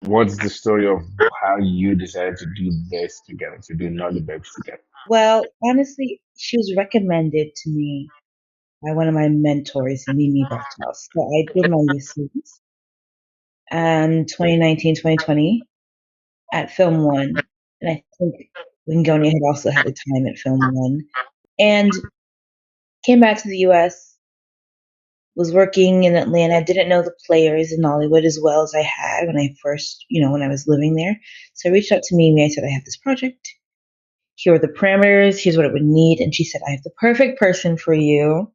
What's the story of how you decided to do this together, to do Nollybabes together? Well, honestly, she was recommended to me by one of my mentors, Mimi Bartos. So I did my UCs 2019, 2020 at Film One. And I think Wingonia had also had a time at Film One. And came back to the US, was working in Atlanta, didn't know the players in Nollywood as well as I had when I first, when I was living there. So I reached out to Mimi. I said, I have this project. Here are the parameters. Here's what it would need. And she said, I have the perfect person for you,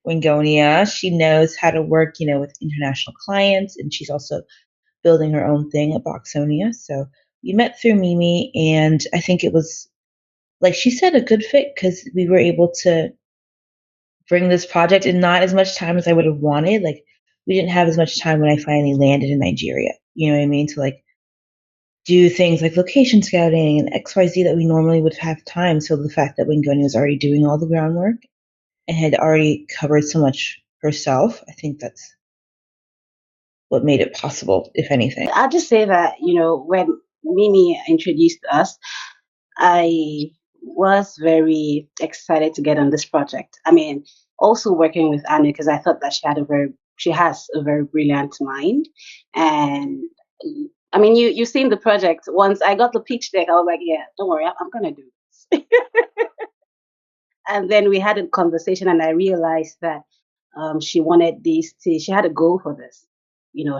Wingonia. She knows how to work, with international clients. And she's also building her own thing at Boxonia. So we met through Mimi. And I think it was, like she said, a good fit because we were able to bring this project in not as much time as I would have wanted. Like we didn't have as much time when I finally landed in Nigeria. You know what I mean? To like do things like location scouting and XYZ that we normally would have time. So the fact that Wingoni was already doing all the groundwork and had already covered so much herself, I think that's what made it possible, if anything. I'll just say that, when Mimi introduced us, I was very excited to get on this project. I mean, also working with Anu because I thought that she has a very brilliant mind. And I mean, you've seen the project. Once I got the pitch deck, I was like, yeah, don't worry, I'm gonna do this. And then we had a conversation, and I realized that she wanted this. She had a goal for this.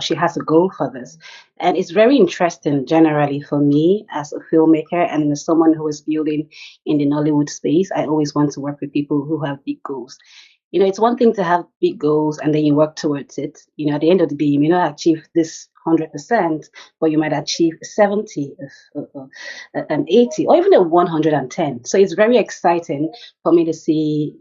She has a goal for this, and it's very interesting generally for me as a filmmaker and as someone who is building in the Nollywood space. I always want to work with people who have big goals. It's one thing to have big goals and then you work towards it. At the end of the day, you may not achieve this 100%, but you might achieve 70, an 80, or even a 110. So it's very exciting for me to see,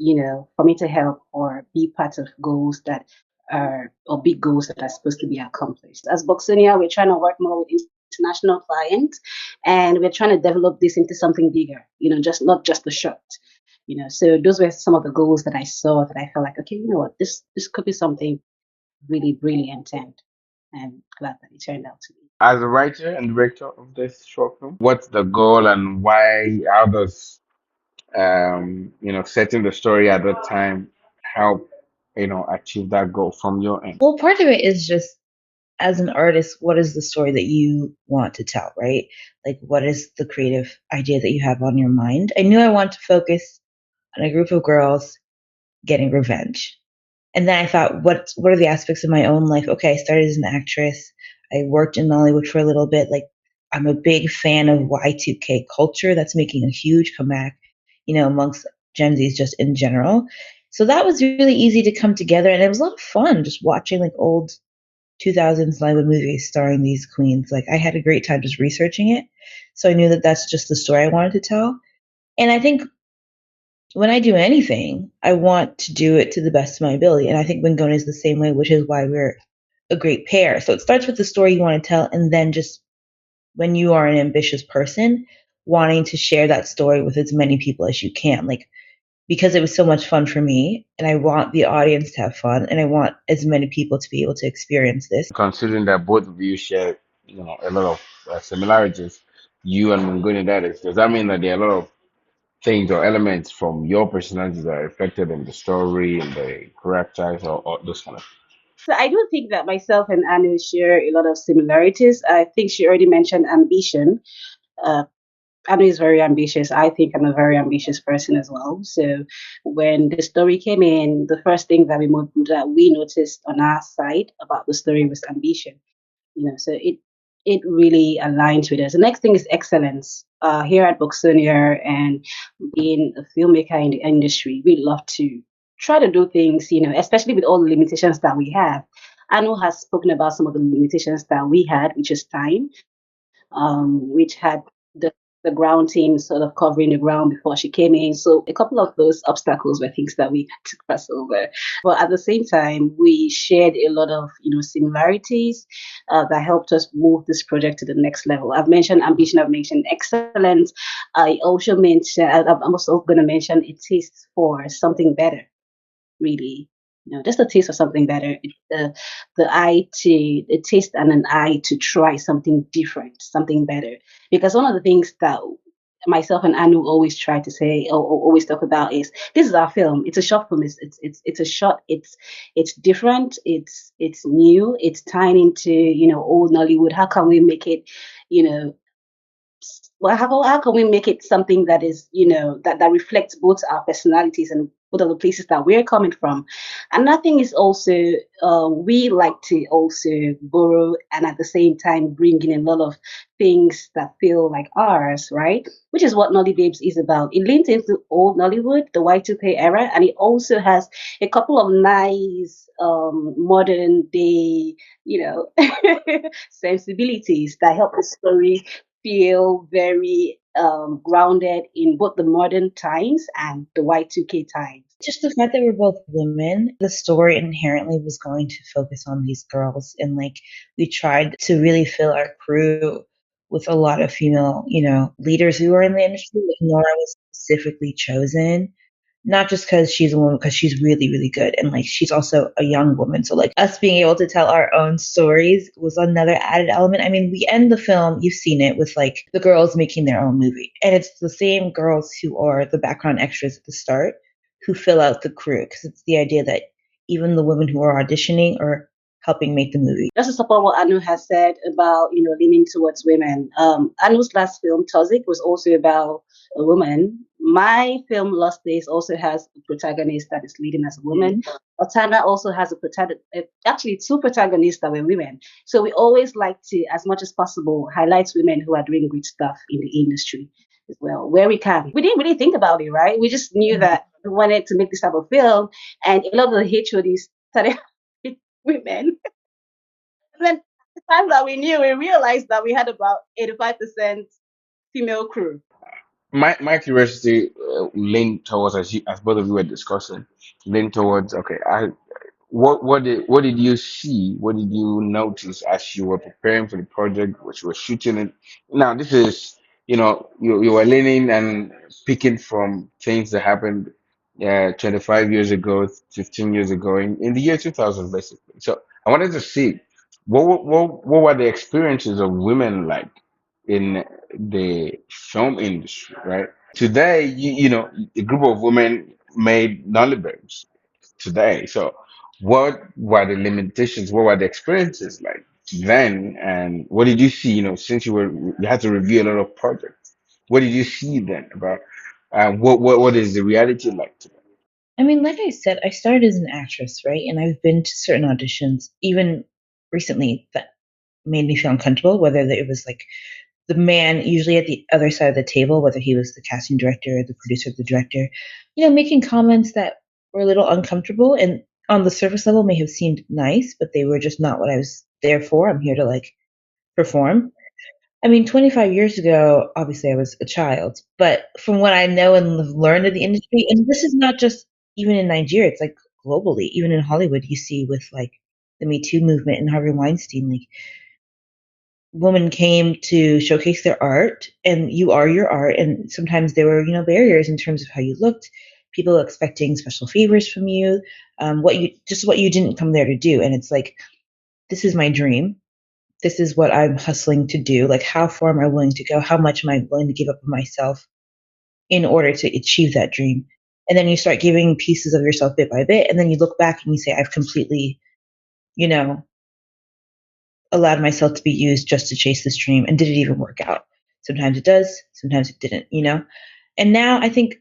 for me to help or be part of goals that are, or big goals that are supposed to be accomplished. As Boxonia, we're trying to work more with international clients and we're trying to develop this into something bigger, just not just a short. So those were some of the goals that I saw that I felt like, okay, you know what, this could be something really brilliant, and I'm glad that it turned out to be. As a writer and director of this short film, what's the goal and why? How does setting the story at that time help achieve that goal from your end? Well, part of it is just as an artist, what is the story that you want to tell, right? Like, what is the creative idea that you have on your mind? I knew I wanted to focus on a group of girls getting revenge. And then I thought, what are the aspects of my own life? Okay, I started as an actress. I worked in Nollywood for a little bit. Like, I'm a big fan of Y2K culture that's making a huge comeback, amongst Gen Zs just in general. So that was really easy to come together. And it was a lot of fun just watching like old 2000s Nollywood movies starring these queens. Like, I had a great time just researching it. So I knew that that's just the story I wanted to tell. And I think when I do anything, I want to do it to the best of my ability. And I think Wingona is the same way, which is why we're a great pair. So it starts with the story you want to tell, and then just when you are an ambitious person, wanting to share that story with as many people as you can. Like, because it was so much fun for me, and I want the audience to have fun, and I want as many people to be able to experience this. Considering that both of you share, a lot of similarities, you and Munguni, that is, does that mean that there are a lot of things or elements from your personalities that are reflected in the story and the characters or those kind of So I do think that myself and Anu share a lot of similarities. I think she already mentioned ambition. Uh, Anu is very ambitious. I think I'm a very ambitious person as well. So when the story came in, the first thing that we noticed on our side about the story was ambition. So it really aligns with us. The next thing is excellence. Here at Boxonia and being a filmmaker in the industry, we love to try to do things, especially with all the limitations that we have. Anu has spoken about some of the limitations that we had, which is time, which had the ground team sort of covering the ground before she came in. So a couple of those obstacles were things that we had to cross over. But at the same time, we shared a lot of similarities that helped us move this project to the next level. I've mentioned ambition. I've mentioned excellence. I also mentioned. I'm also going to mention a taste for something better. Really, just a taste of something better. The taste and an eye to try something different, something better. Because one of the things that myself and Anu always try to say or always talk about is this is our film. It's a short film. It's a short. It's different. It's new. It's tying into old Nollywood. How can we make it you know how can we make it something that is that reflects both our personalities and both of the places that we're coming from. And nothing is also we like to also borrow and at the same time bring in a lot of things that feel like ours, right? Which is what Nollybabes is about. It leans into old Nollywood, the Y2K era, and it also has a couple of nice modern day sensibilities that help the story feel very grounded in both the modern times and the Y2K times. Just the fact that we're both women, the story inherently was going to focus on these girls. And like, we tried to really fill our crew with a lot of female, leaders who are in the industry. Like, Nora was specifically chosen not just because she's a woman, because she's really, really good. And like, she's also a young woman. So, like, us being able to tell our own stories was another added element. I mean, we end the film, you've seen it, with like the girls making their own movie. And it's the same girls who are the background extras at the start who fill out the crew. Because it's the idea that even the women who are auditioning are helping make the movie. Just to support what Anu has said about, leaning towards women. Anu's last film, Toxic, was also about a woman. My film, Lost Days, also has a protagonist that is leading as a woman. Otana also has a protagonist, actually two protagonists that were women. So we always like to, as much as possible, highlight women who are doing great stuff in the industry as well, where we can. We didn't really think about it, right? We just knew that we wanted to make this type of film, and a lot of the HODs started women. And then the time that we knew, we realized that we had about 85% female crew. My curiosity leaned towards, as both of you were discussing, leaned towards, okay, what did you see? What did you notice as you were preparing for the project, which you were shooting it? Now, this is, you were learning and picking from things that happened 25 years ago, 15 years ago, in the year 2000, basically. So I wanted to see what were the experiences of women like in the film industry, right? Today, a group of women made Nollybabes today. So, what were the limitations? What were the experiences like then? And what did you see? Since you had to review a lot of projects, what did you see then about what is the reality like today? I mean, like I said, I started as an actress, right? And I've been to certain auditions, even recently, that made me feel uncomfortable, whether it was like the man usually at the other side of the table, whether he was the casting director, the producer, the director, making comments that were a little uncomfortable and on the surface level may have seemed nice, but they were just not what I was there for. I'm here to like perform. I mean, 25 years ago, obviously I was a child, but from what I know and have learned of the industry, and this is not just even in Nigeria, it's like globally, even in Hollywood, you see with like the Me Too movement and Harvey Weinstein, like women came to showcase their art and you are your art. And sometimes there were, barriers in terms of how you looked, people expecting special favors from you, what you didn't come there to do. And it's like, this is my dream. This is what I'm hustling to do. Like, how far am I willing to go? How much am I willing to give up of myself in order to achieve that dream? And then you start giving pieces of yourself bit by bit. And then you look back and you say, I've completely, you know, allowed myself to be used just to chase this dream. And did it even work out? Sometimes it does, sometimes it didn't. And now I think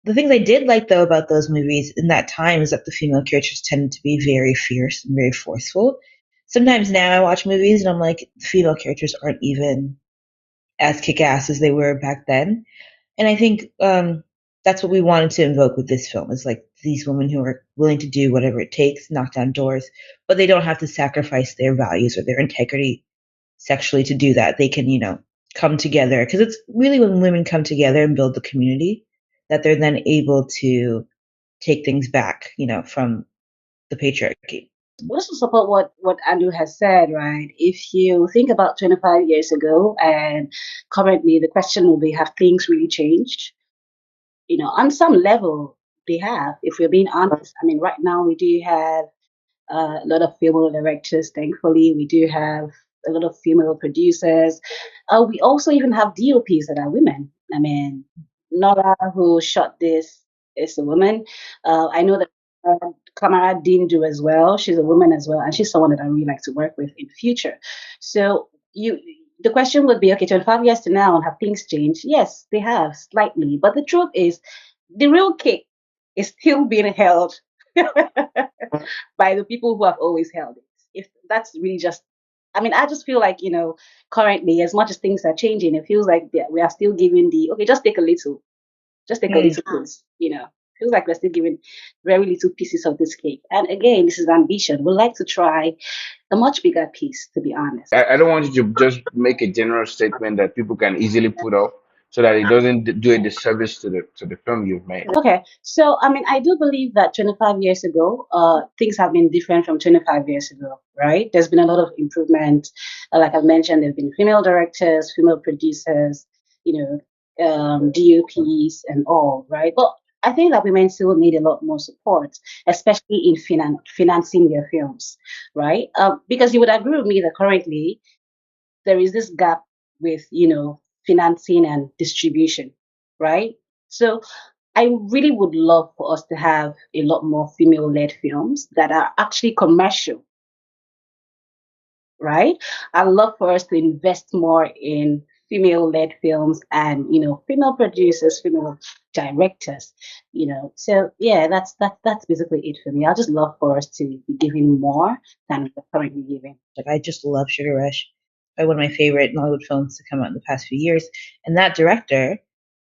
the things I did like though about those movies in that time is that the female characters tended to be very fierce and very forceful. Sometimes now I watch movies and I'm like, the female characters aren't even as kick ass as they were back then. And I think that's what we wanted to invoke with this film is like these women who are willing to do whatever it takes, knock down doors, but they don't have to sacrifice their values or their integrity sexually to do that. They can, come together because it's really when women come together and build the community that they're then able to take things back, from the patriarchy. Also support what Andrew has said, right? If you think about 25 years ago and currently, the question will be, have things really changed? On some level, they have. If we're being honest, I mean, right now we do have a lot of female directors. Thankfully, we do have a lot of female producers. We also even have DOPs that are women. I mean, Nora, who shot this, is a woman. I know that Kamara Dindu as well. She's a woman as well, and she's someone that I really like to work with in the future. So the question would be, okay, 25 years to now, have things changed? Yes, they have slightly, but the truth is, the real cake is still being held by the people who have always held it. If that's really just, I mean, I just feel like, currently, as much as things are changing, it feels like we are still giving okay, just take a Mm. little piece, Feels like we're still giving very little pieces of this cake. And again, this is ambition. We'd like to try a much bigger piece, to be honest. I don't want you to just make a general statement that people can easily put up so that it doesn't do a disservice to the film you've made. Okay, so I mean, I do believe that 25 years ago, things have been different from 25 years ago, right? There's been a lot of improvement. Like I mentioned, there's been female directors, female producers, DOPs and all, right? But I think that women still need a lot more support, especially in financing their films, right? Because you would agree with me that currently there is this gap with, financing and distribution, right? So I really would love for us to have a lot more female led films that are actually commercial, right? I'd love for us to invest more in female led films and, female producers, female directors, So yeah, that's basically it for me. I just love for us to be giving more than we're currently giving. Like I just love Sugar Rush. Probably one of my favorite Nollywood films to come out in the past few years. And that director,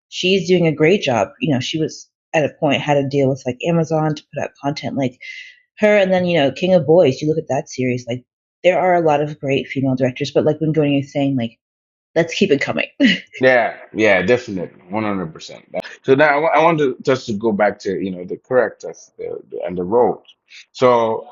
she's doing a great job. She was at a point had a deal with like Amazon to put out content like her, and then King of Boys. You look at that series, like there are a lot of great female directors, but like when going is saying, like let's keep it coming. Yeah, yeah, definitely, 100%. So now I want to just to go back to the characters and the roles. So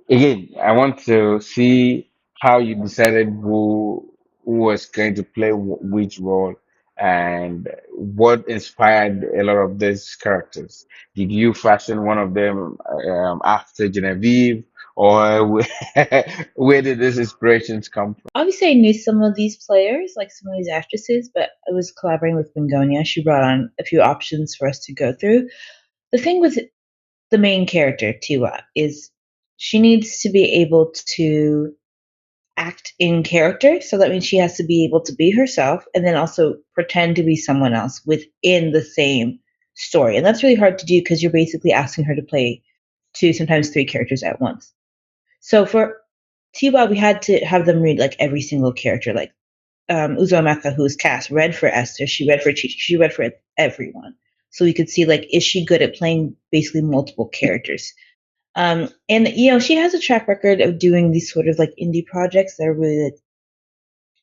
again, I want to see how you decided who was going to play which role and what inspired a lot of these characters. Did you fashion one of them after Genevieve, or where did these inspirations come from? Obviously, I knew some of these players, like some of these actresses, but I was collaborating with Wingonia. She brought on a few options for us to go through. The thing with the main character, Tiwa, is she needs to be able to act in character. So that means she has to be able to be herself and then also pretend to be someone else within the same story. And that's really hard to do because you're basically asking her to play two, sometimes three characters at once. So for Tiwa, we had to have them read like every single character, like Uzomaka, who was cast, read for Esther, she read for Chichi, she read for everyone. So we could see like, is she good at playing basically multiple characters? And she has a track record of doing these sort of like indie projects that are really like,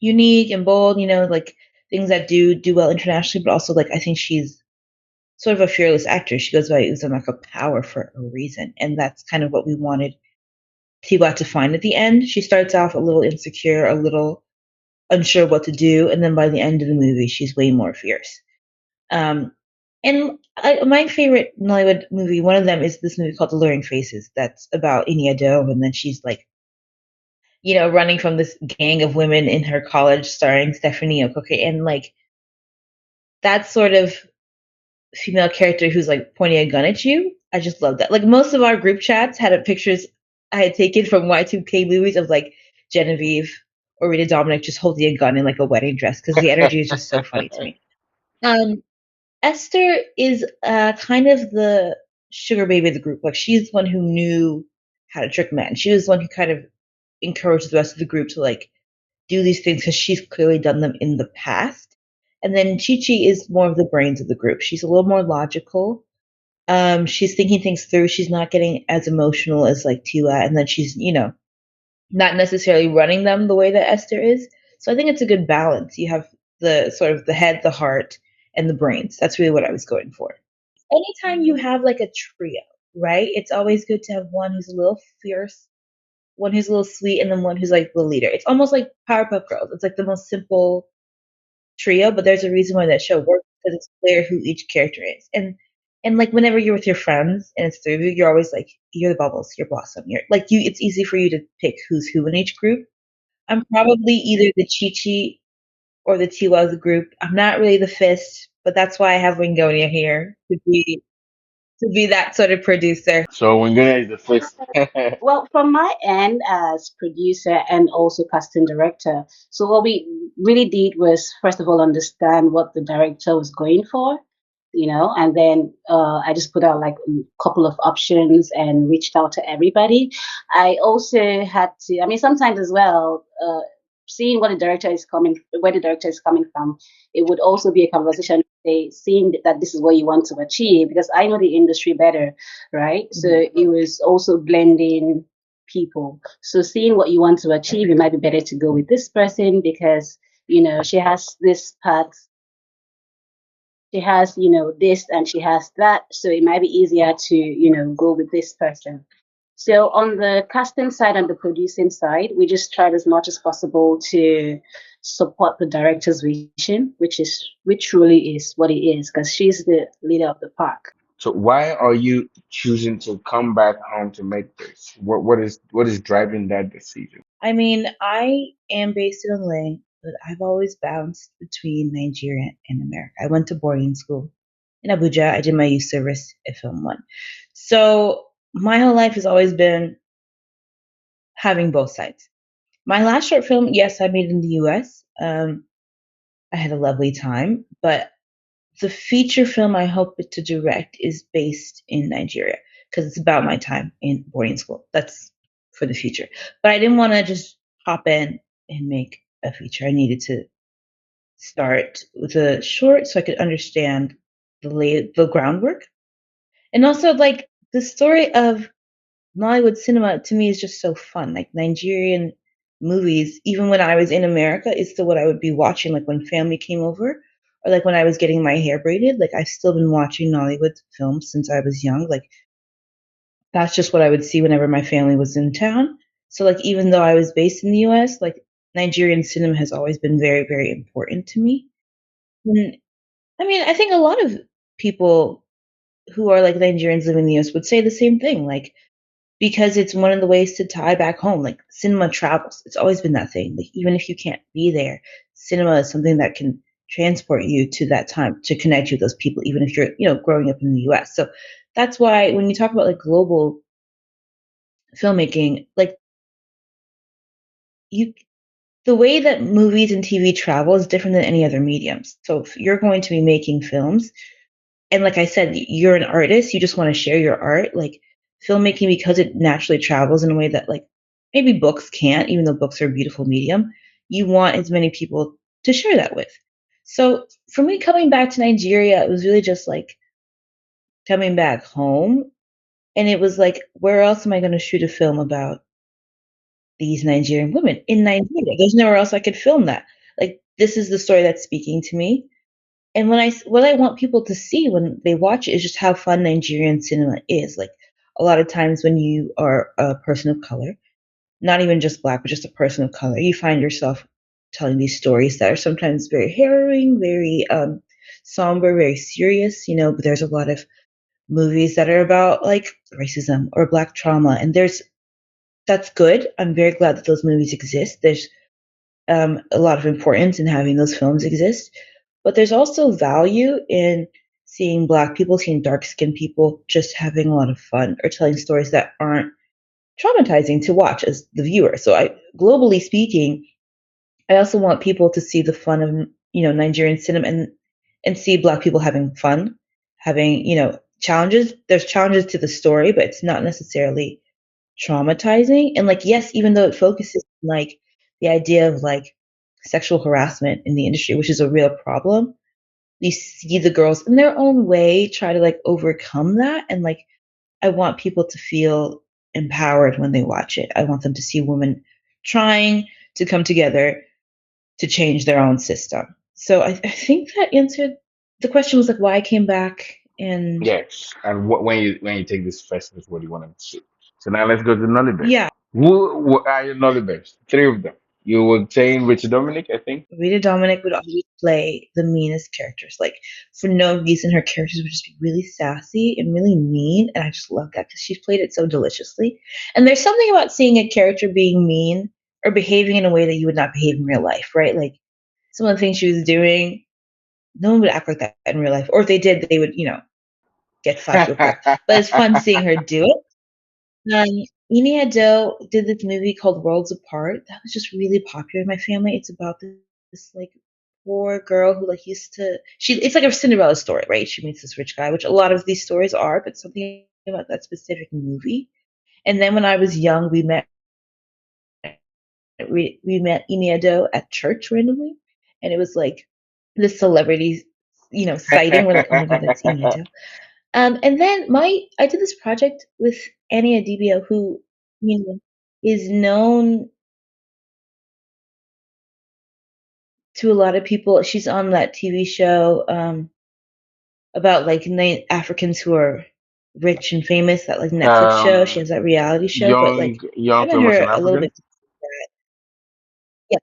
unique and bold, like things that do well internationally, but also like I think she's sort of a fearless actor. She goes by Uzomaka Power for a reason, and that's kind of what we wanted Tiwa to find at the end. She starts off a little insecure, a little unsure what to do, and then by the end of the movie, she's way more fierce. Um, and my favorite Nollywood movie, one of them is this movie called The Luring Faces. That's about Iniedo, and then she's like, running from this gang of women in her college, starring Stephanie Okoke, and like that sort of female character who's like pointing a gun at you. I just love that. Like most of our group chats had pictures I had taken from Y2K movies of like Genevieve or Rita Dominic just holding a gun in like a wedding dress because the energy is just so funny to me. Um, Esther is kind of the sugar baby of the group. Like she's the one who knew how to trick men. She was the one who kind of encouraged the rest of the group to like do these things because she's clearly done them in the past. And then Chi Chi is more of the brains of the group. She's a little more logical. She's thinking things through. She's not getting as emotional as like Tila, and then she's not necessarily running them the way that Esther is. So I think it's a good balance. You have the sort of the head, the heart, and the brains. That's really what I was going for. Anytime you have like a trio, right? It's always good to have one who's a little fierce, one who's a little sweet, and then one who's like the leader. It's almost like Powerpuff Girls. It's like the most simple trio, but there's a reason why that show works because it's clear who each character is. And And like whenever you're with your friends and it's three of you, you're always like you're the bubbles, you're blossom, you're like you. It's easy for you to pick who's who in each group. I'm probably either the Chi or the Tiwa of the group. I'm not really the fist, but that's why I have Wingonia here to be that sort of producer. So Wingonia is the first. Well, from my end as producer and also casting director, so what we really did was first of all understand what the director was going for, and then I just put out like a couple of options and reached out to everybody. I also had to, I mean, sometimes as well, seeing what the director is coming, where the director is coming from, it would also be a conversation. Seeing that this is what you want to achieve, because I know the industry better, right? So it was also blending people. So seeing what you want to achieve, it might be better to go with this person because she has this part, she has this, and she has that. So it might be easier to go with this person. So on the casting side and the producing side, we just tried as much as possible to support the director's vision, which truly is what it is, because she's the leader of the pack. So why are you choosing to come back home to make this? What is driving that decision? I mean, I am based in LA, but I've always bounced between Nigeria and America. I went to boarding school in Abuja. I did my youth service at Film One. So my whole life has always been having both sides. My last short film, yes, I made it in the US. I had a lovely time, but the feature film I hope to direct is based in Nigeria because it's about my time in boarding school. That's for the future. But I didn't want to just hop in and make a feature. I needed to start with a short so I could understand the groundwork. And also like the story of Nollywood cinema to me is just so fun. Like Nigerian movies, even when I was in America, is still what I would be watching. Like when family came over, or like when I was getting my hair braided. Like I've still been watching Nollywood films since I was young. Like that's just what I would see whenever my family was in town. So like even though I was based in the U.S., like Nigerian cinema has always been very, very important to me. And I mean, I think a lot of people who are like Nigerians living in the U.S. would say the same thing. Like because it's one of the ways to tie back home. Like cinema travels. It's always been that thing. Like even if you can't be there, cinema is something that can transport you to that time to connect you with those people, even if you're, growing up in the US. So that's why when you talk about like global filmmaking, like you the way that movies and TV travel is different than any other mediums. So if you're going to be making films, and like I said, you're an artist, you just want to share your art. Like filmmaking, because it naturally travels in a way that like maybe books can't, even though books are a beautiful medium, you want as many people to share that with. So for me, coming back to Nigeria, it was really just like coming back home. And it was like, where else am I going to shoot a film about these Nigerian women in Nigeria? There's nowhere else I could film that. Like, this is the story that's speaking to me. And what I want people to see when they watch it is just how fun Nigerian cinema is. Like a lot of times when you are a person of color, not even just black, but just a person of color, you find yourself telling these stories that are sometimes very harrowing, very somber, very serious. But there's a lot of movies that are about like racism or black trauma, and that's good. I'm very glad that those movies exist. There's a lot of importance in having those films exist. But there's also value in seeing black people, seeing dark skinned people just having a lot of fun or telling stories that aren't traumatizing to watch as the viewer. So globally speaking, I also want people to see the fun of Nigerian cinema and see black people having fun, having challenges. There's challenges to the story, but it's not necessarily traumatizing. And like yes, even though it focuses on like the idea of like sexual harassment in the industry, which is a real problem, you see the girls in their own way try to like overcome that. And like I want people to feel empowered when they watch it. I want them to see women trying to come together to change their own system. So I think that answered the question. Was like why I came back. And Yes. And when you take this festivals, what do you want to see? So now let's go to Nollybabes. yeah, Who are your Nollybabes? Three of them. You were saying Richard Dominic, I think. Rita Dominic would always play the meanest characters. Like, for no reason, her characters would just be really sassy and really mean. And I just love that because she's played it so deliciously. And there's something about seeing a character being mean or behaving in a way that you would not behave in real life, right? Like, some of the things she was doing, no one would act like that in real life. Or if they did, they would, get slapped real quick. But it's fun seeing her do it. Ine Ado did this movie called Worlds Apart. That was just really popular in my family. It's about this like poor girl who like used to it's like a Cinderella story, right? She meets this rich guy, which a lot of these stories are, but something about that specific movie. And then when I was young, we met Ine Ado at church randomly, and it was like this celebrity, sighting. We're like, oh my god, that's Ine Ado. And then I did this project with Annie Adibio, who is known to a lot of people. She's on that TV show about like Africans who are rich and famous. That like Netflix show. She um, has that reality show. But like young I met famous and her a little African. bit. Yeah,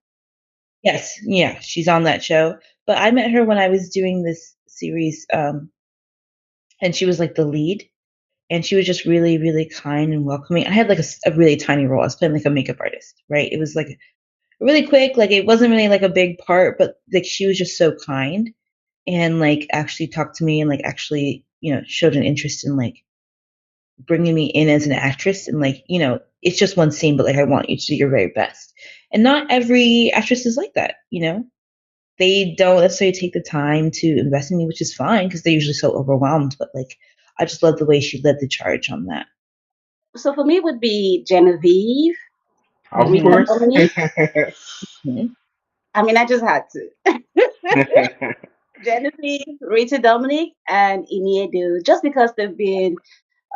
yes, yeah, she's on that show. But I met her when I was doing this series, and she was like the lead. And she was just really, really kind and welcoming. I had like a really tiny role. I was playing like a makeup artist, right? It was like really quick. Like it wasn't really like a big part, but like she was just so kind and like actually talked to me and like actually, showed an interest in like bringing me in as an actress. And like, it's just one scene, but like I want you to do your very best. And not every actress is like that, They don't necessarily take the time to invest in me, which is fine because they're usually so overwhelmed. But like, I just love the way she led the charge on that. So for me, it would be Genevieve, Of Rita Mm-hmm. course. Dominic. I mean, I just had to. Genevieve, Rita Dominic, and Iniedu, just because they've been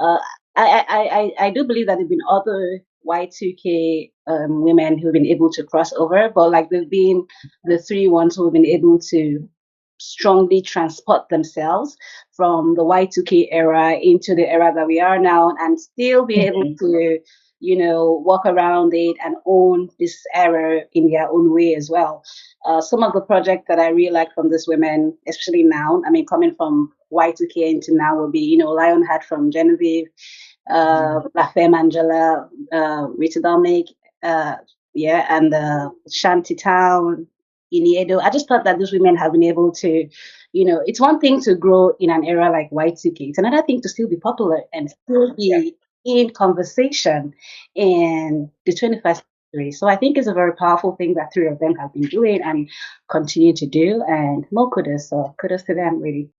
uh, I do believe that there have been other Y2K women who've been able to cross over, but like they've been the three ones who've been able to strongly transport themselves from the Y2K era into the era that we are now and still be able Mm-hmm. to, walk around it and own this era in their own way as well. Some of the projects that I really like from these women, especially now, I mean, coming from Y2K into now, will be, Lionheart from Genevieve, La Femme Angela, Rita Dominic, uh, yeah, and Shantytown, Iniedo. I just thought that those women have been able to, it's one thing to grow in an era like Y2K. It's another thing to still be popular and still be in conversation in the 21st century. So I think it's a very powerful thing that three of them have been doing and continue to do. And more kudos. So kudos to them, really.